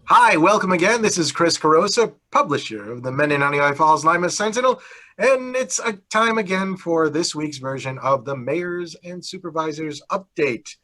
Hi, welcome again. This is Chris Carosa, publisher of the Mendon-Honeoye Falls-Lima Sentinel, and it's a time again for this week's version of the Mayors and Supervisors Update.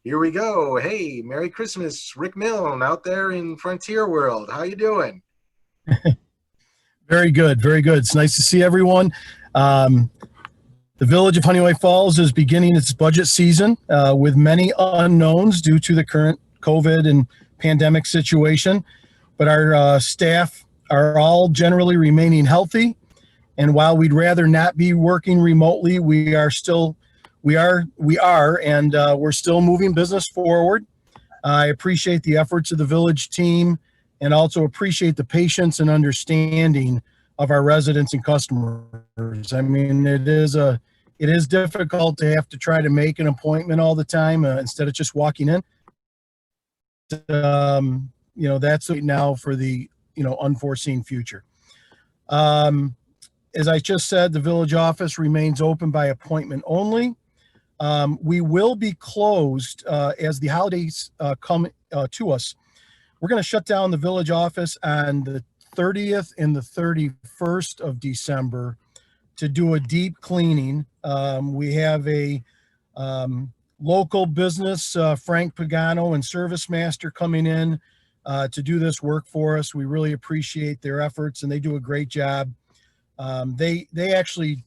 Here we go. Hey, Merry Christmas, Rick Milne out there in Frontier World. How you doing? Very good, very good. It's nice to see everyone. Um, the village of Honeoye Falls is beginning its budget season with many unknowns due to the current COVID and pandemic situation, but our staff are all generally remaining healthy. And while we'd rather not be working remotely, we're still moving business forward. I appreciate the efforts of the village team and also appreciate the patience and understanding of our residents and customers. I mean, it is difficult to have to try to make an appointment all the time instead of just walking in. That's now for the unforeseen future. As I just said, the village office remains open by appointment only. We will be closed as the holidays come to us. We're going to shut down the village office on the 30th and the 31st of December to do a deep cleaning. We have a local business, Frank Pagano and Service Master, coming in to do this work for us. We really appreciate their efforts, and they do a great job. They actually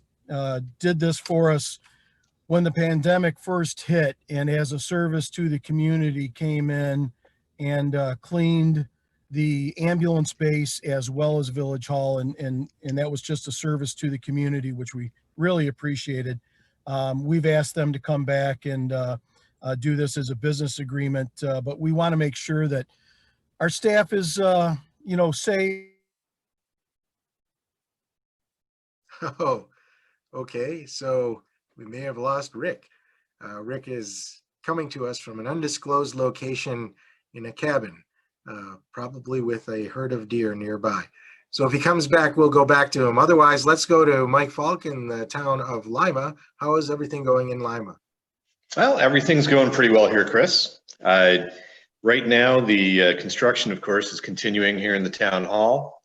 did this for us when the pandemic first hit, and as a service to the community, came in and cleaned the ambulance base as well as Village Hall, and that was just a service to the community, which we really appreciated. We've asked them to come back and do this as a business agreement, but we want to make sure that our staff is, safe. Oh, okay. So we may have lost Rick. Rick is coming to us from an undisclosed location in a cabin, probably with a herd of deer nearby. So if he comes back, we'll go back to him. Otherwise, let's go to Mike Falk in the town of Lima. How is everything going in Lima? Well, everything's going pretty well here, Chris. Right now, the construction, of course, is continuing here in the town hall.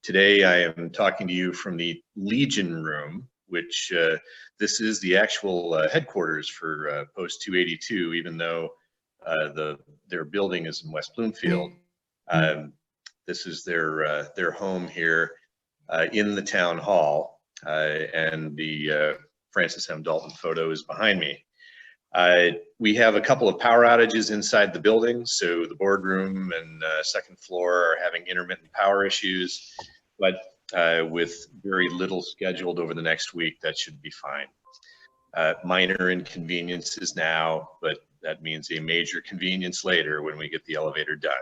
Today, I am talking to you from the Legion Room, which this is the actual headquarters for Post 282, even though their building is in West Bloomfield. This is their home here in the town hall, and the Francis M. Dalton photo is behind me. We have a couple of power outages inside the building, so the boardroom and second floor are having intermittent power issues, but with very little scheduled over the next week, that should be fine. Minor inconveniences now, but that means a major convenience later when we get the elevator done.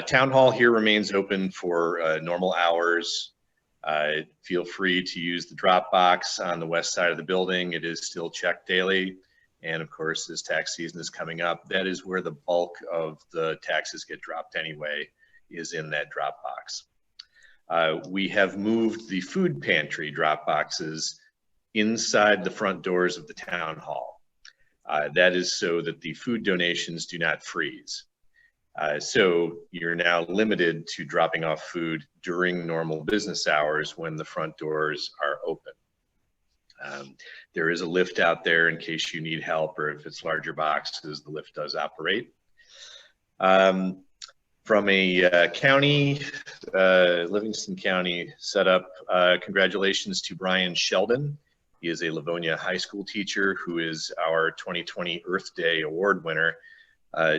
Town hall here remains open for normal hours. Feel free to use the drop box on the west side of the building. It is still checked daily. And of course, as tax season is coming up, that is where the bulk of the taxes get dropped anyway, is in that drop box. We have moved the food pantry drop boxes inside the front doors of the town hall. That is so that the food donations do not freeze. So you're now limited to dropping off food during normal business hours when the front doors are open. There is a lift out there in case you need help, or if it's larger boxes, the lift does operate. From a county, Livingston County setup, congratulations to Brian Sheldon. He is a Livonia High School teacher who is our 2020 Earth Day Award winner.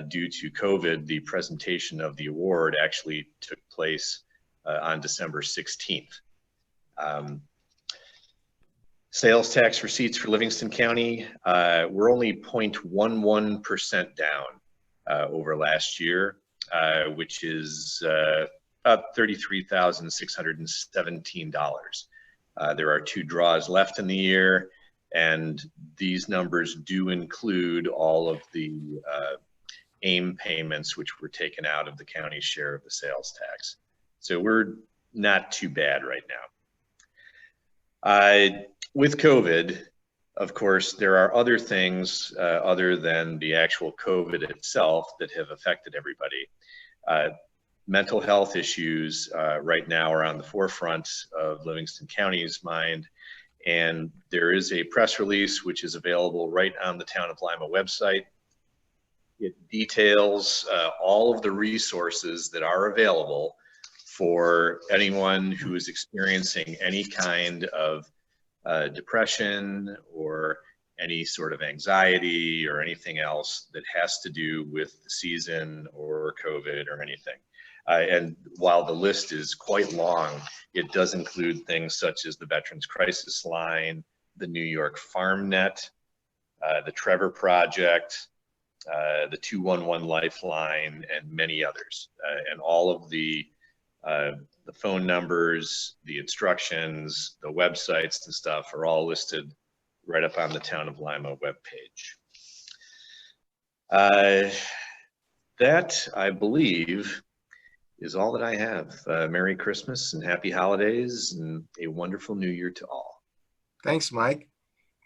Due to COVID, the presentation of the award actually took place on December 16th. Sales tax receipts for Livingston County were only 0.11% down over last year, which is about $33,617. There are 2 draws left in the year, and these numbers do include all of the AIM payments, which were taken out of the county's share of the sales tax. So we're not too bad right now. With COVID, of course, there are other things other than the actual COVID itself that have affected everybody. Mental health issues right now are on the forefront of Livingston County's mind. And there is a press release which is available right on the Town of Lima website. It details all of the resources that are available for anyone who is experiencing any kind of depression or any sort of anxiety or anything else that has to do with the season or COVID or anything. And while the list is quite long, it does include things such as the Veterans Crisis Line, the New York Farm Net, the Trevor Project, the 211 Lifeline, and many others. And all of the phone numbers, the instructions, the websites and stuff are all listed right up on the Town of Lima webpage. That, I believe, is all that I have. Merry Christmas and happy holidays and a wonderful new year to all. Thanks, Mike.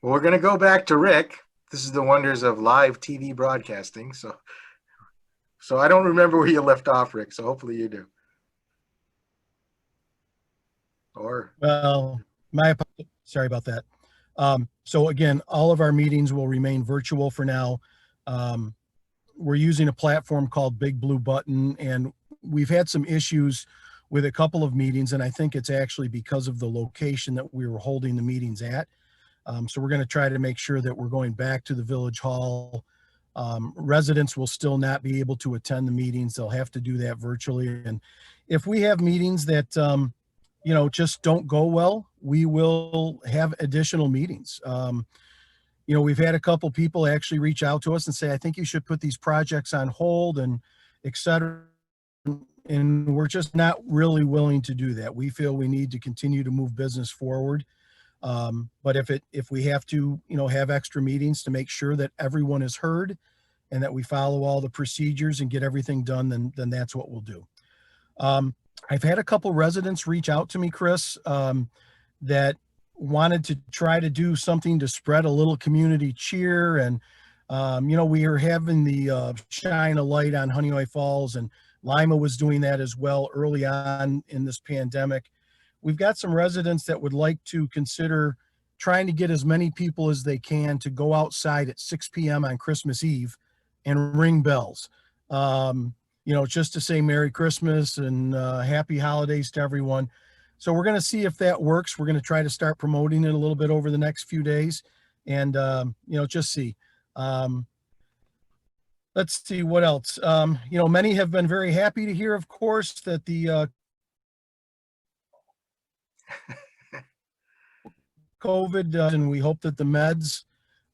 Well, we're going to go back to Rick. This is the wonders of live TV broadcasting. So I don't remember where you left off, Rick. So hopefully you do. Well, sorry about that. So again, all of our meetings will remain virtual for now. We're using a platform called Big Blue Button, and we've had some issues with a couple of meetings, and I think it's actually because of the location that we were holding the meetings at. So we're going to try to make sure that we're going back to the Village Hall. Residents will still not be able to attend the meetings. They'll have to do that virtually. And if we have meetings that, just don't go well, we will have additional meetings. We've had a couple people actually reach out to us and say, I think you should put these projects on hold and et cetera. And we're just not really willing to do that. We feel we need to continue to move business forward. But if we have to, have extra meetings to make sure that everyone is heard and that we follow all the procedures and get everything done, then that's what we'll do. I've had a couple residents reach out to me, Chris, that wanted to try to do something to spread a little community cheer. And, we are having the shine a light on Honeoye Falls, and Lima was doing that as well early on in this pandemic. We've got some residents that would like to consider trying to get as many people as they can to go outside at 6 p.m. on Christmas Eve and ring bells. Just to say Merry Christmas and Happy Holidays to everyone. So we're going to see if that works. We're going to try to start promoting it a little bit over the next few days and, just see. Let's see what else. Many have been very happy to hear, of course, that the COVID and we hope that the meds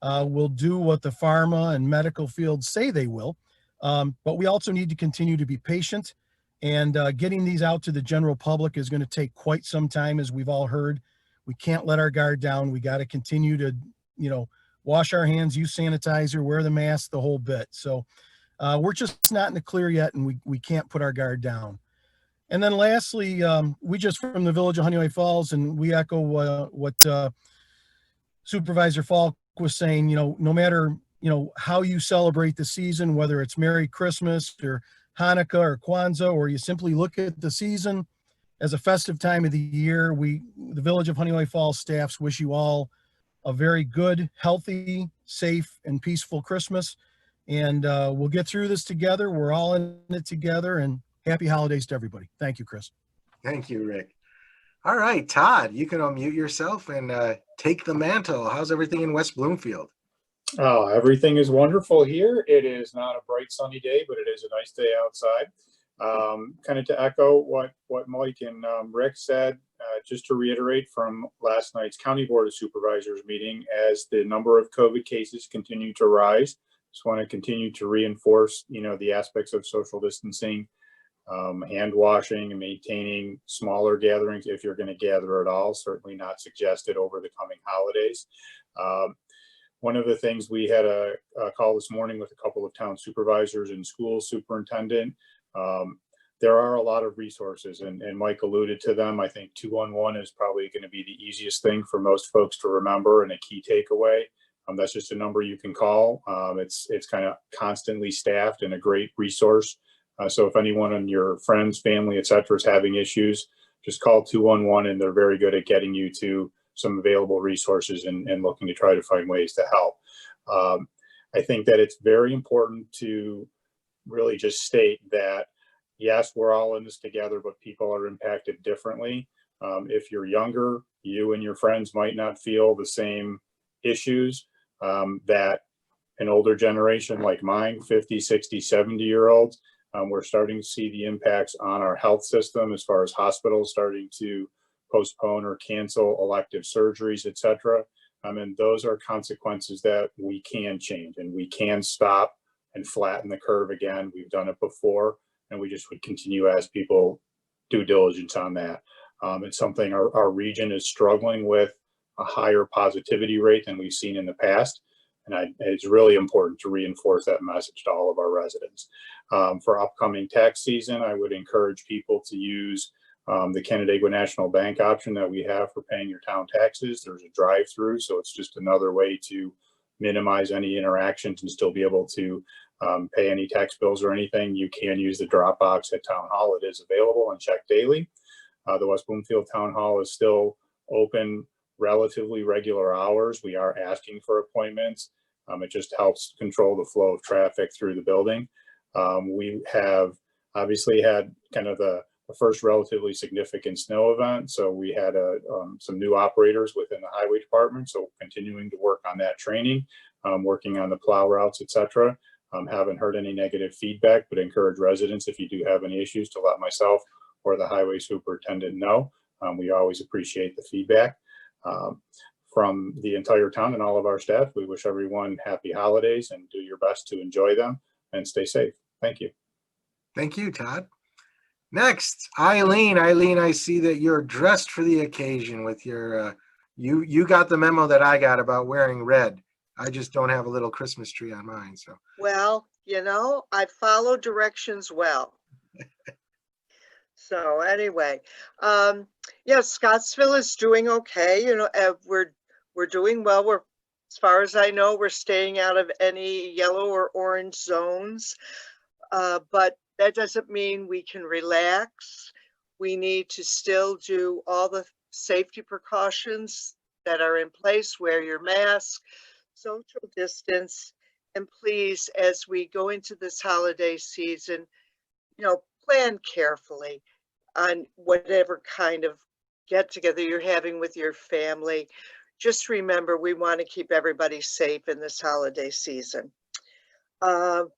will do what the pharma and medical fields say they will. But we also need to continue to be patient, and getting these out to the general public is going to take quite some time, as we've all heard. We can't let our guard down. We got to continue to, wash our hands, use sanitizer, wear the mask, the whole bit. So we're just not in the clear yet, and we can't put our guard down. And then lastly, we just from the Village of Honeoye Falls, and we echo what Supervisor Falk was saying, no matter how you celebrate the season, whether it's Merry Christmas or Hanukkah or Kwanzaa, or you simply look at the season as a festive time of the year, the Village of Honeoye Falls staffs wish you all a very good, healthy, safe, and peaceful Christmas. And we'll get through this together. We're all in it together, and happy holidays to everybody. Thank you, Chris. Thank you, Rick. All right, Todd, you can unmute yourself and take the mantle. How's everything in West Bloomfield? Oh, everything is wonderful here. It is not a bright sunny day, but it is a nice day outside. Kind of to echo what Mike and Rick said, just to reiterate from last night's County Board of Supervisors meeting, as the number of COVID cases continue to rise, just want to continue to reinforce, the aspects of social distancing, hand washing, and maintaining smaller gatherings if you're going to gather at all. Certainly not suggested over the coming holidays. One of the things, we had a call this morning with a couple of town supervisors and school superintendent. there are a lot of resources, and Mike alluded to them. I think 211 is probably going to be the easiest thing for most folks to remember and a key takeaway. That's just a number you can call. It's kind of constantly staffed and a great resource. So if anyone in your friends, family, et cetera, is having issues, just call 211, and they're very good at getting you to some available resources and looking to try to find ways to help. I think that it's very important to really just state that, yes, we're all in this together, but people are impacted differently. If you're younger, you and your friends might not feel the same issues that an older generation like mine, 50, 60, 70-year-olds, we're starting to see the impacts on our health system as far as hospitals starting to postpone or cancel elective surgeries, et cetera. And those are consequences that we can change, and we can stop and flatten the curve again. We've done it before, and we just would continue as people due diligence on that. It's something our region is struggling with, a higher positivity rate than we've seen in the past. And it's really important to reinforce that message to all of our residents. For upcoming tax season, I would encourage people to use the Canandaigua National Bank option that we have for paying your town taxes. There's a drive-through, so it's just another way to minimize any interactions and still be able to pay any tax bills or anything. You can use the drop box at Town Hall. It is available and check daily. The West Bloomfield Town Hall is still open relatively regular hours. We are asking for appointments. It just helps control the flow of traffic through the building. We have obviously had kind of the first relatively significant snow event. So we had some new operators within the highway department. So continuing to work on that training, working on the plow routes, et cetera. Haven't heard any negative feedback, but encourage residents, if you do have any issues, to let myself or the highway superintendent know. We always appreciate the feedback. From the entire town and all of our staff, we wish everyone happy holidays and do your best to enjoy them and stay safe. Thank you. Thank you, Todd. Next, Eileen. Eileen, I see that you're dressed for the occasion with your, you got the memo that I got about wearing red. I just don't have a little Christmas tree on mine, so. Well, you know, I follow directions well. So anyway, yeah, Scottsville is doing okay. You know, we're doing well. As far as I know, we're staying out of any yellow or orange zones. But that doesn't mean we can relax. We need to still do all the safety precautions that are in place. Wear your mask, social distance, and please, as we go into this holiday season, you know, plan carefully on whatever kind of get together you're having with your family. Just remember, we want to keep everybody safe in this holiday season. Our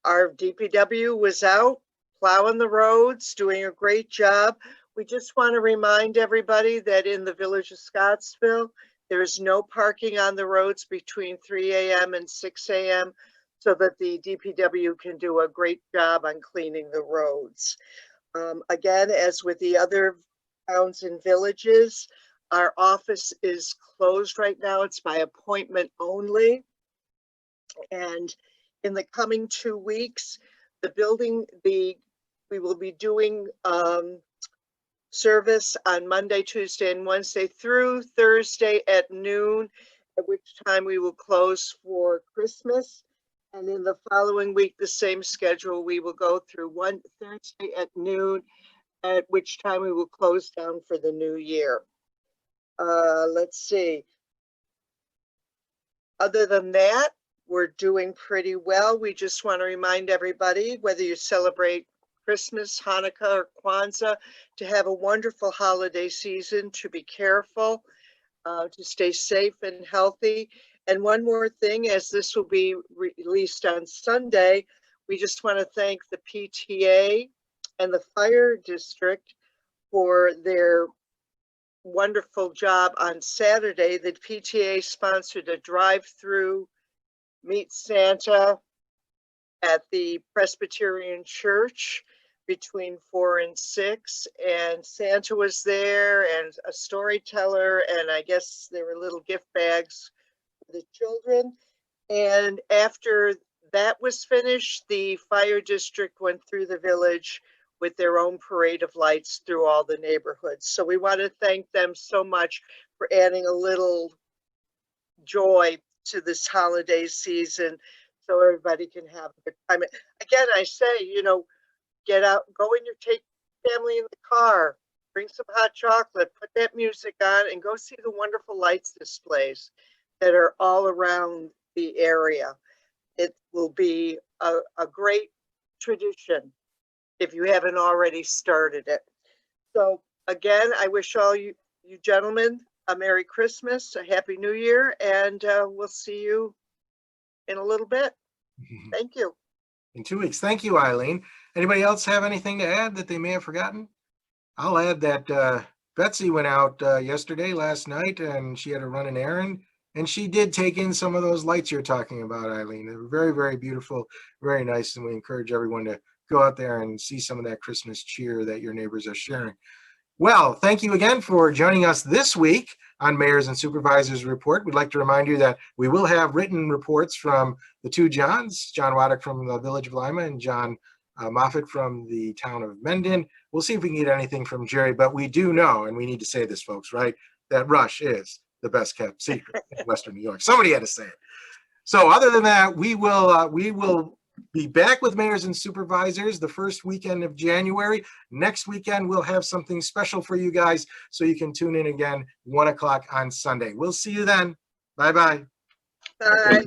DPW was out plowing the roads, doing a great job. We just want to remind everybody that in the village of Scottsville, there is no parking on the roads between 3 a.m. and 6 a.m. so that the DPW can do a great job on cleaning the roads. Again, as with the other towns and villages, our office is closed right now. It's by appointment only. And in the coming 2 weeks, we will be doing service on Monday, Tuesday, and Wednesday through Thursday at noon, at which time we will close for Christmas. And in the following week, the same schedule, we will go through one Thursday at noon, at which time we will close down for the new year. Let's see. Other than that, we're doing pretty well. We just want to remind everybody, whether you celebrate Christmas, Hanukkah, or Kwanzaa, to have a wonderful holiday season, to be careful, to stay safe and healthy. And one more thing, as this will be released on Sunday, we just want to thank the PTA and the fire district for their wonderful job on Saturday. The PTA sponsored a drive-through Meet Santa at the Presbyterian Church between 4 and 6, and Santa was there and a storyteller, and I guess there were little gift bags for the children. And after that was finished, the fire district went through the village with their own parade of lights through all the neighborhoods. So we want to thank them so much for adding a little joy to this holiday season so everybody can have a good time. Again, I say, you know, get out, go in your, take family in the car, bring some hot chocolate, put that music on, and go see the wonderful lights displays that are all around the area. It will be a great tradition if you haven't already started it. So again, I wish all you gentlemen a Merry Christmas, a Happy New Year, and we'll see you in a little bit. Thank you. In 2 weeks. Thank you, Eileen. Anybody else have anything to add that they may have forgotten? I'll add that Betsy went out last night, and she had to run an errand, and she did take in some of those lights you're talking about, Eileen. They were very, very beautiful, very nice, and we encourage everyone to go out there and see some of that Christmas cheer that your neighbors are sharing. Well, thank you again for joining us this week on Mayors and Supervisors Report. We'd like to remind you that we will have written reports from the two Johns, John Waddick from the Village of Lima and John Moffett from the town of Mendon. We'll see if we can get anything from Jerry, but we do know, and we need to say this, folks, right, that Rush is the best kept secret in Western New York. Somebody had to say it. So other than that, we will be back with Mayors and Supervisors the first weekend of January. Next weekend, we'll have something special for you guys, so you can tune in again 1 o'clock on Sunday. We'll see you then. Bye-bye. Bye.